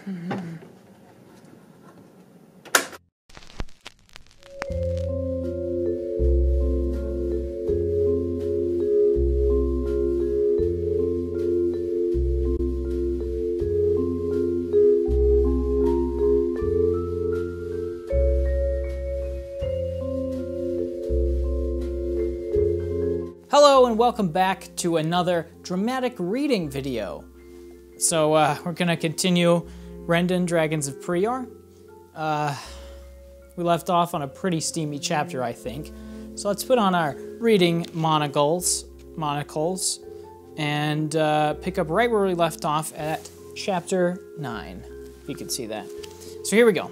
Hello and welcome back to another dramatic reading video. So we're gonna continue Rendan, Dragons of Preor. We left off on a pretty steamy chapter, I think. So let's put on our reading monocles, and pick up right where we left off at chapter 9, if you can see that. So here we go.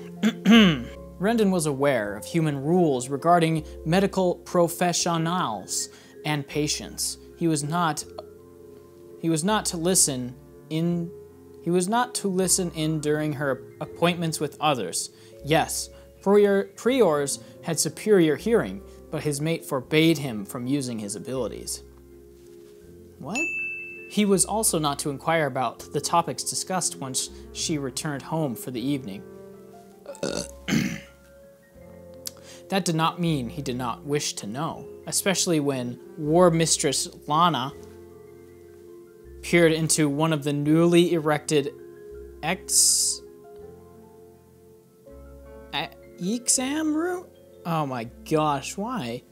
Rendan was aware of human rules regarding medical professionals and patients. He was not to listen in during her appointments with others. Yes, Preors had superior hearing, but his mate forbade him from using his abilities. What? He was also not to inquire about the topics discussed once she returned home for the evening. That did not mean he did not wish to know, especially when War Mistress Lana peered into one of the newly erected exam room? Oh my gosh, why?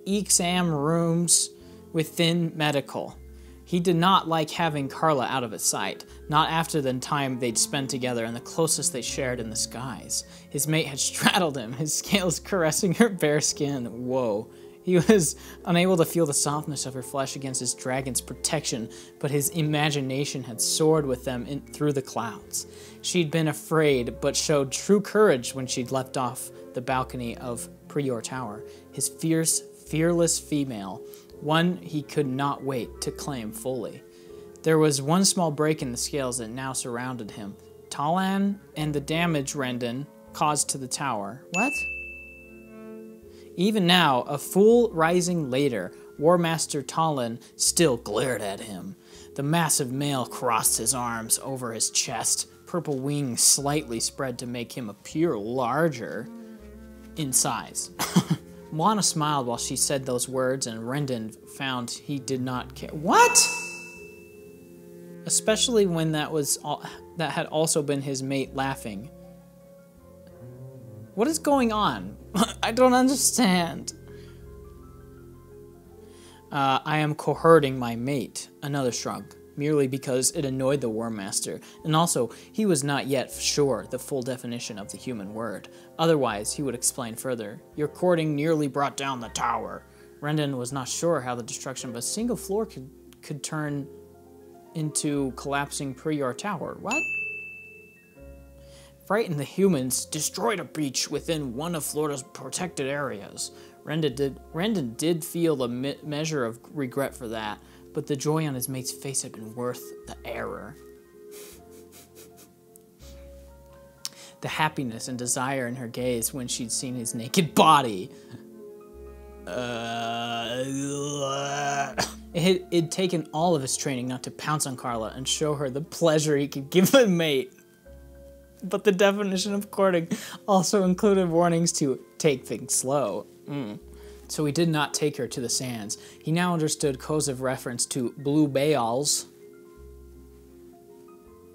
Exam rooms within medical. He did not like having Carla out of his sight, not after the time they'd spent together and the closest they shared in the skies. His mate had straddled him, his scales caressing her bare skin. Whoa. He was unable to feel the softness of her flesh against his dragon's protection, but his imagination had soared with them through the clouds. She'd been afraid, but showed true courage when she'd leapt off the balcony of Preor Tower. His fierce, fearless female, one he could not wait to claim fully. There was one small break in the scales that now surrounded him. Talan and the damage Rendan caused to the tower. What? Even now, a full rising later, War Master Talan still glared at him. The massive male crossed his arms over his chest, purple wings slightly spread to make him appear larger in size. Lana smiled while she said those words, and Rendan found he did not care. What? Especially when that had also been his mate laughing. What is going on? I don't understand. I am cohorting my mate, another shrug, merely because it annoyed the War Master, and also he was not yet sure the full definition of the human word. Otherwise, he would explain further. Your courting nearly brought down the tower. Rendan was not sure how the destruction of a single floor could turn into collapsing Preor Tower. What? Frightened the humans, destroyed a breach within one of Florida's protected areas. Rendan did feel a measure of regret for that, but the joy on his mate's face had been worth the error. The happiness and desire in her gaze when she'd seen his naked body. It'd taken all of his training not to pounce on Carla and show her the pleasure he could give a mate. But the definition of courting also included warnings to take things slow. So he did not take her to the sands. He now understood Koza's reference to blue bales.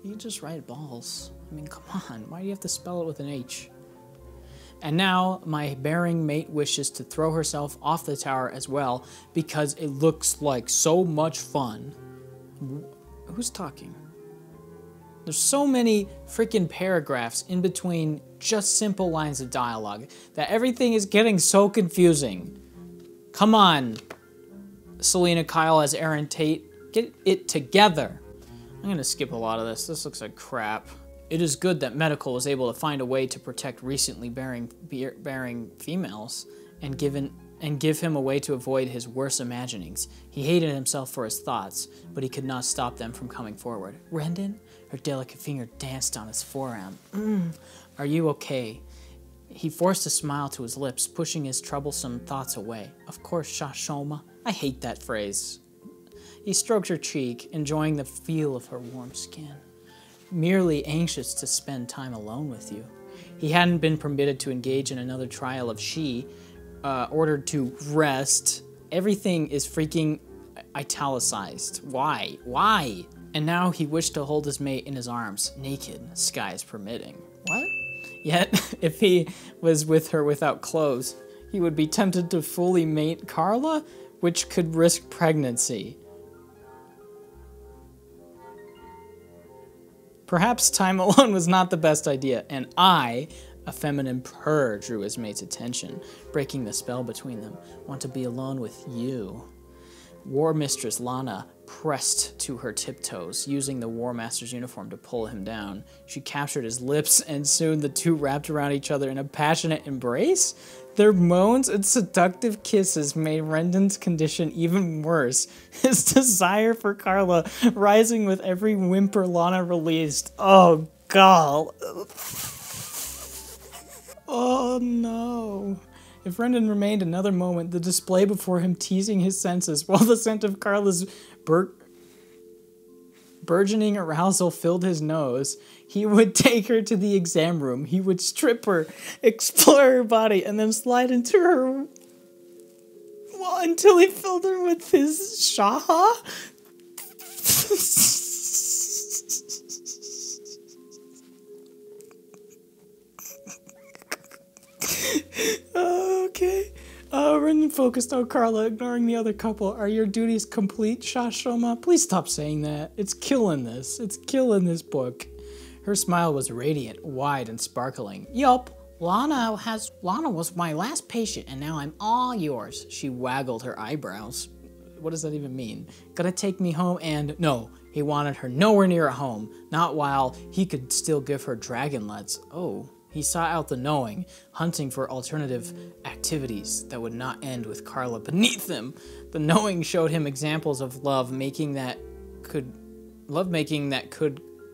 You just write balls. I mean, come on. Why do you have to spell it with an H? And now my bearing mate wishes to throw herself off the tower as well because it looks like so much fun. Who's talking? There's so many freaking paragraphs in between just simple lines of dialogue that everything is getting so confusing. Come on, Selena Kyle as Aaron Tate. Get it together. I'm gonna skip a lot of this. This looks like crap. It is good that Medical was able to find a way to protect recently bearing females and give him a way to avoid his worst imaginings. He hated himself for his thoughts, but he could not stop them from coming forward. Rendan? Her delicate finger danced on his forearm. Are you okay? He forced a smile to his lips, pushing his troublesome thoughts away. Of course, Shashoma. I hate that phrase. He stroked her cheek, enjoying the feel of her warm skin. merely anxious to spend time alone with you. He hadn't been permitted to engage in another trial of she, ordered to rest. Everything is freaking italicized. Why? Why? And now he wished to hold his mate in his arms, naked, skies permitting. What? Yet, if he was with her without clothes, he would be tempted to fully mate Carla, which could risk pregnancy. Perhaps time alone was not the best idea, and I, a feminine purr, drew his mate's attention, breaking the spell between them. Want to be alone with you. War Mistress Lana pressed to her tiptoes, using the War Master's uniform to pull him down. She captured his lips, and soon the two wrapped around each other in a passionate embrace. Their moans and seductive kisses made Rendan's condition even worse, his desire for Carla rising with every whimper Lana released. Oh, God. Oh, no. If Rendan remained another moment, the display before him teasing his senses while the scent of Carla's burgeoning arousal filled his nose, he would take her to the exam room. He would strip her, explore her body, and then slide into her until he filled her with his shaha. Okay. Rendan focused on Carla, ignoring the other couple. Are your duties complete, Shashoma? Please stop saying that. It's killing this. It's killing this book. Her smile was radiant, wide, and sparkling. Yup. Lana was my last patient, and now I'm all yours. She waggled her eyebrows. What does that even mean? Gonna take me home and... No, he wanted her nowhere near at home. Not while he could still give her dragonlets. Oh. He sought out the knowing, hunting for alternative activities that would not end with Carla beneath him. The knowing showed him examples of lovemaking that could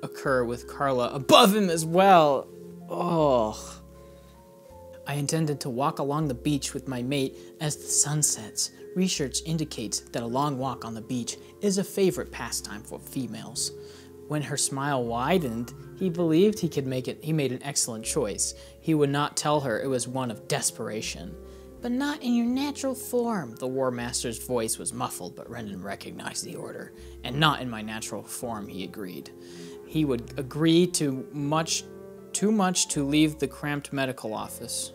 occur with Carla above him as well. Oh. I intended to walk along the beach with my mate as the sun sets. Research indicates that a long walk on the beach is a favorite pastime for females. When her smile widened, he believed he made an excellent choice. He would not tell her it was one of desperation. But not in your natural form. The War Master's voice was muffled, but Rendan recognized the order. And not in my natural form, he agreed. He would agree too much to leave the cramped medical office.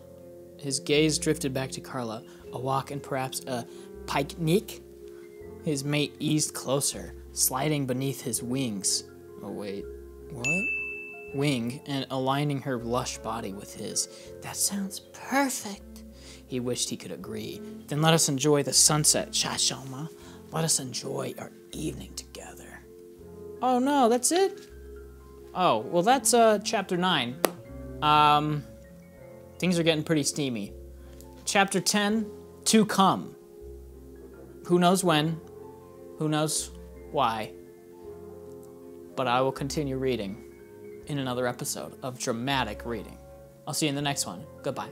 His gaze drifted back to Carla, a walk and perhaps a picnic. His mate eased closer, sliding beneath his wings. Oh wait, what? Wing, and aligning her lush body with his. That sounds perfect. He wished he could agree. Then let us enjoy the sunset, Shashoma. Let us enjoy our evening together. Oh no, that's it? Oh, well that's chapter 9. Things are getting pretty steamy. Chapter 10, to come. Who knows when? Who knows why? But I will continue reading in another episode of Dramatic Reading. I'll see you in the next one. Goodbye.